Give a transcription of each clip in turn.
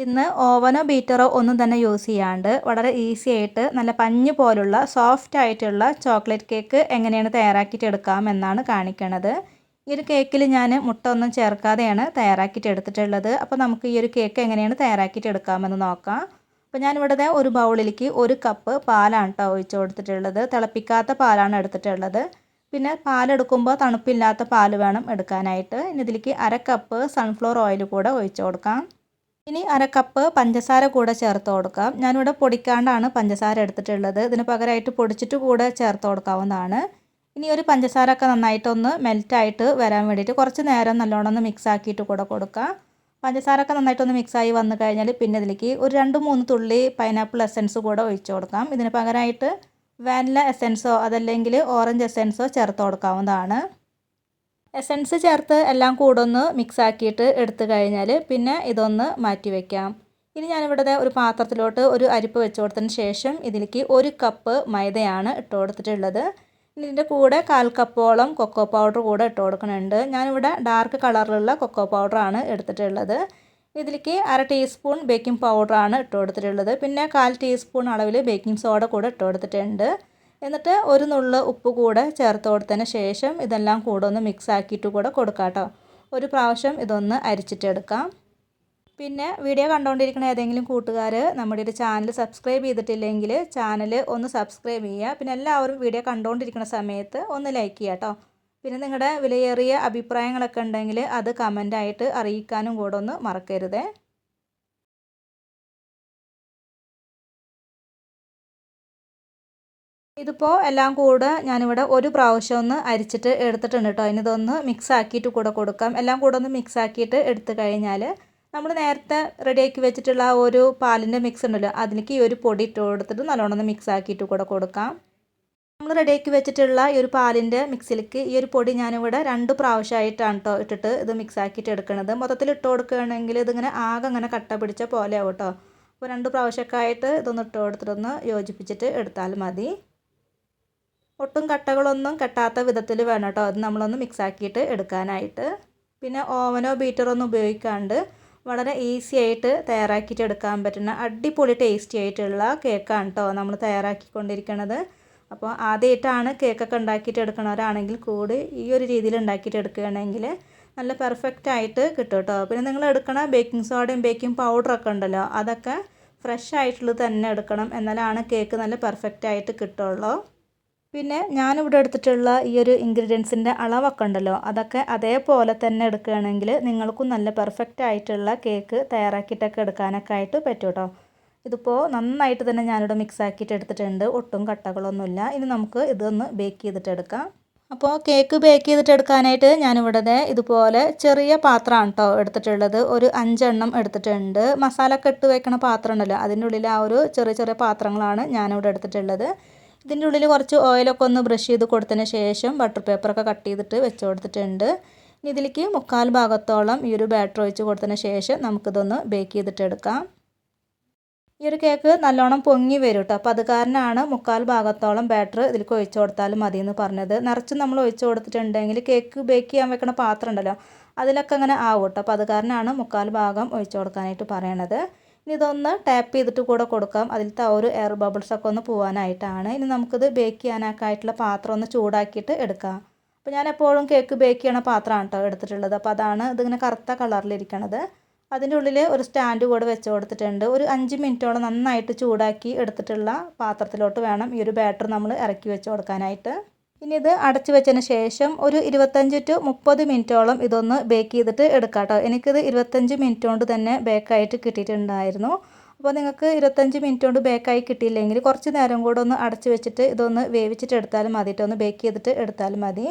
ഇന്ന് ഓവനോ ബീറ്ററോ ഒന്നും തന്നെ യൂസ് ചെയ്യാണ്ട് വളരെ ഈസി ആയിട്ട് നല്ല പഞ്ഞ് പോലുള്ള സോഫ്റ്റ് ആയിട്ടുള്ള ചോക്ലേറ്റ് കേക്ക് എങ്ങനെയാണ് തയ്യാറാക്കിയിട്ട് എടുക്കാം എന്നാണ് കാണിക്കണത്. ഈ ഒരു കേക്കിൽ ഞാൻ മുട്ട ഒന്നും ചേർക്കാതെയാണ് തയ്യാറാക്കിയിട്ട് എടുത്തിട്ടുള്ളത്. അപ്പോൾ നമുക്ക് ഈ ഒരു കേക്ക് എങ്ങനെയാണ് തയ്യാറാക്കിയിട്ട് എടുക്കാമെന്ന് നോക്കാം. അപ്പോൾ ഞാനിവിടെ ഒരു ബൗളിലേക്ക് 1 കപ്പ് പാലാണ് കേട്ടോ ഒഴിച്ച് കൊടുത്തിട്ടുള്ളത്. തിളപ്പിക്കാത്ത പാലാണ് എടുത്തിട്ടുള്ളത്. പിന്നെ പാലെടുക്കുമ്പോൾ തണുപ്പില്ലാത്ത പാൽ വേണം എടുക്കാനായിട്ട്. ഇനി ഇതിലേക്ക് 1/2 കപ്പ് സൺഫ്ലവർ ഓയിൽ കൂടെ ഒഴിച്ച് കൊടുക്കാം. ഇനി 1/2 കപ്പ് പഞ്ചസാര കൂടെ ചേർത്ത് കൊടുക്കാം. ഞാനിവിടെ പൊടിക്കാണ്ടാണ് പഞ്ചസാര എടുത്തിട്ടുള്ളത്. ഇതിന് പകരമായിട്ട് പൊടിച്ചിട്ട് കൂടെ ചേർത്ത് കൊടുക്കാവുന്നതാണ്. ഇനി ഒരു പഞ്ചസാര ഒക്കെ നന്നായിട്ടൊന്ന് മെൽറ്റായിട്ട് വരാൻ വേണ്ടിയിട്ട് കുറച്ച് നേരം നല്ലോണം ഒന്ന് മിക്സ് ആക്കിയിട്ട് കൂടെ കൊടുക്കുക. പഞ്ചസാര ഒക്കെ നന്നായിട്ടൊന്ന് മിക്സായി വന്നു കഴിഞ്ഞാൽ പിന്നെ ഇതിലേക്ക് ഒരു 2-3 തുള്ളി പൈനാപ്പിൾ എസൻസ് കൂടെ ഒഴിച്ച് കൊടുക്കാം. ഇതിന് പകരമായിട്ട് വാനില എസൻസോ അതല്ലെങ്കിൽ ഓറഞ്ച് എസൻസോ ചേർത്ത് കൊടുക്കാവുന്നതാണ്. എസൻസ് ചേർത്ത് എല്ലാം കൂടെ ഒന്ന് മിക്സ് ആക്കിയിട്ട് എടുത്തു കഴിഞ്ഞാൽ പിന്നെ ഇതൊന്ന് മാറ്റി വയ്ക്കാം. ഇനി ഞാനിവിടെ ഒരു പാത്രത്തിലോട്ട് ഒരു അരിപ്പ് വെച്ച് കൊടുത്തതിന് ശേഷം ഇതിലേക്ക് 1 കപ്പ് മൈദയാണ് ഇട്ട് കൊടുത്തിട്ടുള്ളത്. ഇനി ഇതിൻ്റെ കൂടെ 1/4 കപ്പോളം കൊക്കോ പൗഡർ കൂടെ ഇട്ട് കൊടുക്കുന്നുണ്ട്. ഞാനിവിടെ ഡാർക്ക് കളറിലുള്ള കൊക്കോ പൗഡറാണ് എടുത്തിട്ടുള്ളത്. ഇതിലേക്ക് 1/2 ടീസ്പൂൺ ബേക്കിംഗ് പൗഡറാണ് ഇട്ട് കൊടുത്തിട്ടുള്ളത്. പിന്നെ 1/4 ടീസ്പൂൺ അളവിൽ ബേക്കിംഗ് സോഡ കൂടെ ഇട്ട് കൊടുത്തിട്ടുണ്ട്. എന്നിട്ട് ഒരു നുള്ള് ഉപ്പ് കൂടെ ചേർത്ത് കൊടുത്തതിന് ശേഷം ഇതെല്ലാം കൂടെ ഒന്ന് മിക്സ് ആക്കിയിട്ട് കൂടെ കൊടുക്കാം കേട്ടോ. ഒരു പ്രാവശ്യം ഇതൊന്ന് അരിച്ചിട്ടെടുക്കാം. പിന്നെ വീഡിയോ കണ്ടുകൊണ്ടിരിക്കുന്ന ഏതെങ്കിലും കൂട്ടുകാർ നമ്മുടെ ഒരു ചാനൽ സബ്സ്ക്രൈബ് ചെയ്തിട്ടില്ലെങ്കിൽ ചാനൽ ഒന്ന് സബ്സ്ക്രൈബ് ചെയ്യുക. പിന്നെ എല്ലാവരും വീഡിയോ കണ്ടുകൊണ്ടിരിക്കുന്ന സമയത്ത് ഒന്ന് ലൈക്ക് ചെയ്യുക കേട്ടോ. പിന്നെ നിങ്ങളുടെ വിലയേറിയ അഭിപ്രായങ്ങളൊക്കെ ഉണ്ടെങ്കിൽ അത് കമൻ്റായിട്ട് അറിയിക്കാനും കൂടെ ഒന്ന് മറക്കരുതേ. ഇതിപ്പോൾ എല്ലാം കൂടെ ഞാനിവിടെ ഒരു പ്രാവശ്യം ഒന്ന് അരിച്ചിട്ട് എടുത്തിട്ടുണ്ട് കേട്ടോ. ഇനി ഇതൊന്ന് മിക്സ് ആക്കിയിട്ട് കൂടെ കൊടുക്കാം. എല്ലാം കൂടെ ഒന്ന് മിക്സ് ആക്കിയിട്ട് എടുത്തു കഴിഞ്ഞാൽ നമ്മൾ നേരത്തെ റെഡിയാക്കി വെച്ചിട്ടുള്ള ആ ഒരു പാലിൻ്റെ മിക്സ് ഉണ്ടല്ലോ അതിലേക്ക് ഈ ഒരു പൊടി ഇട്ട് കൊടുത്തിട്ട് നല്ലോണം ഒന്ന് മിക്സ് ആക്കിയിട്ട് കൂടെ കൊടുക്കാം. നമ്മൾ റെഡിയാക്കി വെച്ചിട്ടുള്ള ഈ ഒരു പാലിൻ്റെ മിക്സിലേക്ക് ഈ ഒരു പൊടി ഞാനിവിടെ 2 പ്രാവശ്യമായിട്ടാണ് കേട്ടോ ഇട്ടിട്ട് ഇത് മിക്സ് ആക്കിയിട്ട് എടുക്കുന്നത്. മൊത്തത്തിൽ ഇട്ട് കൊടുക്കുകയാണെങ്കിൽ ഇതിങ്ങനെ ആകെ അങ്ങനെ കട്ട പിടിച്ച പോലെ ആവും കേട്ടോ. അപ്പോൾ 2 പ്രാവശ്യമൊക്കെ ആയിട്ട് ഇതൊന്ന് ഇട്ട് കൊടുത്തിട്ടൊന്ന് യോജിപ്പിച്ചിട്ട് എടുത്താൽ മതി. ഒട്ടും കട്ടകളൊന്നും കെട്ടാത്ത വിധത്തിൽ വേണം കേട്ടോ അത് നമ്മളൊന്ന് മിക്സ് ആക്കിയിട്ട് എടുക്കാനായിട്ട്. പിന്നെ ഓവനോ ബീറ്ററോ ഒന്നും ഉപയോഗിക്കാണ്ട് വളരെ ഈസി ആയിട്ട് തയ്യാറാക്കിയിട്ട് എടുക്കാൻ പറ്റുന്ന അടിപൊളി ടേസ്റ്റി ആയിട്ടുള്ള കേക്കാണ് കേട്ടോ നമ്മൾ തയ്യാറാക്കിക്കൊണ്ടിരിക്കുന്നത്. അപ്പോൾ ആദ്യമായിട്ടാണ് കേക്കൊക്കെ ഉണ്ടാക്കിയിട്ട് എടുക്കണവരാണെങ്കിൽ കൂടി ഈ ഒരു രീതിയിൽ ഉണ്ടാക്കിയിട്ട് എടുക്കുകയാണെങ്കിൽ നല്ല പെർഫെക്റ്റ് ആയിട്ട് കിട്ടും കേട്ടോ. പിന്നെ നിങ്ങൾ എടുക്കണ ബേക്കിംഗ് സോഡയും ബേക്കിംഗ് പൗഡറൊക്കെ ഉണ്ടല്ലോ അതൊക്കെ ഫ്രഷ് ആയിട്ടുള്ളത് തന്നെ എടുക്കണം. എന്നാലാണ് കേക്ക് നല്ല പെർഫെക്റ്റ് ആയിട്ട് കിട്ടുള്ളൂ. പിന്നെ ഞാനിവിടെ എടുത്തിട്ടുള്ള ഈ ഒരു ഇൻഗ്രീഡിയൻസിൻ്റെ അളവൊക്കെ ഉണ്ടല്ലോ അതൊക്കെ അതേപോലെ തന്നെ എടുക്കുകയാണെങ്കിൽ നിങ്ങൾക്കും നല്ല പെർഫെക്റ്റ് ആയിട്ടുള്ള കേക്ക് തയ്യാറാക്കിയിട്ടൊക്കെ എടുക്കാനൊക്കെ ആയിട്ട് പറ്റും കേട്ടോ. ഇതിപ്പോൾ നന്നായിട്ട് തന്നെ ഞാനിവിടെ മിക്സ് ആക്കിയിട്ട് എടുത്തിട്ടുണ്ട്. ഒട്ടും കട്ടകളൊന്നുമില്ല. ഇനി നമുക്ക് ഇതൊന്ന് ബേക്ക് ചെയ്തിട്ടെടുക്കാം. അപ്പോൾ കേക്ക് ബേക്ക് ചെയ്തിട്ടെടുക്കാനായിട്ട് ഞാനിവിടെ ഇതുപോലെ ചെറിയ പാത്രമാണ് കേട്ടോ എടുത്തിട്ടുള്ളത്. ഒരു 5 എണ്ണം എടുത്തിട്ടുണ്ട്. മസാല ഒക്കെ ഇട്ട് വെക്കണ പാത്രം ഉണ്ടല്ലോ അതിൻ്റെ ഉള്ളിൽ ആ ഒരു ചെറിയ ചെറിയ പാത്രങ്ങളാണ് ഞാനിവിടെ എടുത്തിട്ടുള്ളത്. ഇതിൻ്റെ ഉള്ളിൽ കുറച്ച് ഓയിലൊക്കെ ഒന്ന് ബ്രഷ് ചെയ്ത് കൊടുത്തതിന് ശേഷം ബട്ടർ പേപ്പറൊക്കെ കട്ട് ചെയ്തിട്ട് വെച്ച് കൊടുത്തിട്ടുണ്ട്. ഇനി ഇതിലേക്ക് 1/4 ഭാഗത്തോളം ഈ ഒരു ബാറ്റർ ഒഴിച്ച് കൊടുത്തതിന് ശേഷം നമുക്കിതൊന്ന് ബേക്ക് ചെയ്തിട്ടെടുക്കാം. ഈ ഒരു കേക്ക് നല്ലോണം പൊങ്ങി വരും കേട്ടോ. അപ്പോൾ അത് കാരണമാണ് 1/4 ഭാഗത്തോളം ബാറ്റർ ഇതിലേക്ക് ഒഴിച്ച് കൊടുത്താലും മതി എന്ന് പറഞ്ഞത്. നിറച്ച് നമ്മൾ ഒഴിച്ച് കൊടുത്തിട്ടുണ്ടെങ്കിൽ കേക്ക് ബേക്ക് ചെയ്യാൻ വെക്കുന്ന പാത്രം ഉണ്ടല്ലോ അതിലൊക്കെ അങ്ങനെ ആവും കേട്ടോ. അപ്പോൾ അത് കാരണമാണ് 1/4 ഭാഗം ഒഴിച്ച് കൊടുക്കാനായിട്ട് പറയണത്. ഇനി ഇതൊന്ന് ടാപ്പ് ചെയ്തിട്ട് കൂടെ കൊടുക്കാം. അതിലത്തെ ഒരു എയർ ബബിൾസൊക്കെ ഒന്ന് പോകാനായിട്ടാണ്. ഇനി നമുക്കിത് ബേക്ക് ചെയ്യാനൊക്കെ ആയിട്ടുള്ള പാത്രം ഒന്ന് ചൂടാക്കിയിട്ട് എടുക്കാം. അപ്പോൾ ഞാൻ എപ്പോഴും കേക്ക് ബേക്ക് ചെയ്യണ പാത്രമാണ് കേട്ടോ എടുത്തിട്ടുള്ളത്. അപ്പോൾ അതാണ് ഇതിങ്ങനെ കറുത്ത കളറിലിരിക്കണത്. അതിൻ്റെ ഉള്ളിൽ ഒരു സ്റ്റാൻഡ് കൂടെ വെച്ച് കൊടുത്തിട്ടുണ്ട്. ഒരു 5 മിനിറ്റോളം നന്നായിട്ട് ചൂടാക്കി എടുത്തിട്ടുള്ള പാത്രത്തിലോട്ട് വേണം ഈ ഒരു ബാറ്റർ നമ്മൾ ഇറക്കി വെച്ച് കൊടുക്കാനായിട്ട്. ഇനി ഇത് അടച്ചു വെച്ചതിന് ശേഷം ഒരു 25 to 30 മിനിറ്റോളം ഇതൊന്ന് ബേക്ക് ചെയ്തിട്ട് എടുക്കാം കേട്ടോ. എനിക്കിത് 25 മിനിറ്റ് കൊണ്ട് തന്നെ ബേക്കായിട്ട് കിട്ടിയിട്ടുണ്ടായിരുന്നു. അപ്പോൾ നിങ്ങൾക്ക് 25 മിനിറ്റ് കൊണ്ട് ബേക്കായി കിട്ടിയില്ലെങ്കിൽ കുറച്ച് നേരം കൂടെ ഒന്ന് അടച്ചു വെച്ചിട്ട് ഇതൊന്ന് വേവിച്ചിട്ട് എടുത്താലും മതി കേട്ടോ. ഒന്ന് ബേക്ക് ചെയ്തിട്ട് എടുത്താലും മതി.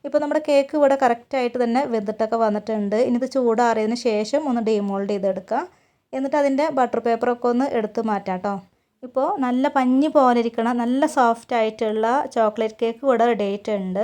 ഇപ്പോൾ നമ്മുടെ കേക്ക് ഇവിടെ കറക്റ്റായിട്ട് തന്നെ വെന്തിട്ടൊക്കെ വന്നിട്ടുണ്ട്. ഇനി ഇത് ചൂടാറിയതിന് ശേഷം ഒന്ന് ഡീമോൾഡ് ചെയ്തെടുക്കുക. എന്നിട്ട് അതിൻ്റെ ബട്ടർ പേപ്പറൊക്കെ ഒന്ന് എടുത്ത് മാറ്റാം കേട്ടോ. ഇപ്പോൾ നല്ല പഞ്ഞി പോലെ ഇരിക്കണം നല്ല സോഫ്റ്റ് ആയിട്ടുള്ള ചോക്ലേറ്റ് കേക്ക് ഇവിടെ റെഡി ആയിട്ടുണ്ട്.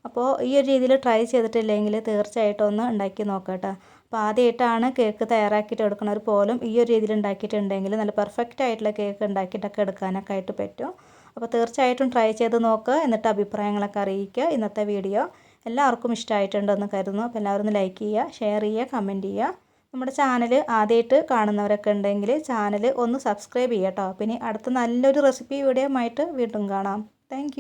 അപ്പോൾ ഈ ഒരു രീതിയിൽ ട്രൈ ചെയ്തിട്ടില്ലെങ്കിൽ തീർച്ചയായിട്ടും ഒന്ന് ഉണ്ടാക്കി നോക്കാം കേട്ടോ. അപ്പോൾ ആദ്യമായിട്ടാണ് കേക്ക് തയ്യാറാക്കിയിട്ട് എടുക്കുന്നവർ പോലും ഈ ഒരു രീതിയിൽ ഉണ്ടാക്കിയിട്ടുണ്ടെങ്കിൽ നല്ല പെർഫെക്റ്റ് ആയിട്ടുള്ള കേക്ക് ഉണ്ടാക്കിയിട്ടൊക്കെ എടുക്കാനൊക്കെ ആയിട്ട് പറ്റും. അപ്പോൾ തീർച്ചയായിട്ടും ട്രൈ ചെയ്ത് നോക്കുക. എന്നിട്ട് അഭിപ്രായങ്ങളൊക്കെ അറിയിക്കുക. ഇന്നത്തെ വീഡിയോ എല്ലാവർക്കും ഇഷ്ടമായിട്ടുണ്ടെന്ന് കരുതുന്നു. അപ്പോൾ എല്ലാവരും ഒന്ന് ലൈക്ക് ചെയ്യുക, ഷെയർ ചെയ്യുക, കമൻറ്റ് ചെയ്യുക. നമ്മുടെ ചാനൽ ആദ്യമായിട്ട് കാണുന്നവരൊക്കെ ഉണ്ടെങ്കിൽ ചാനൽ ഒന്ന് സബ്സ്ക്രൈബ് ചെയ്യാം കേട്ടോ. പിന്നെ അടുത്ത നല്ലൊരു റെസിപ്പി വീഡിയോ ആയിട്ട് വീണ്ടും കാണാം. താങ്ക്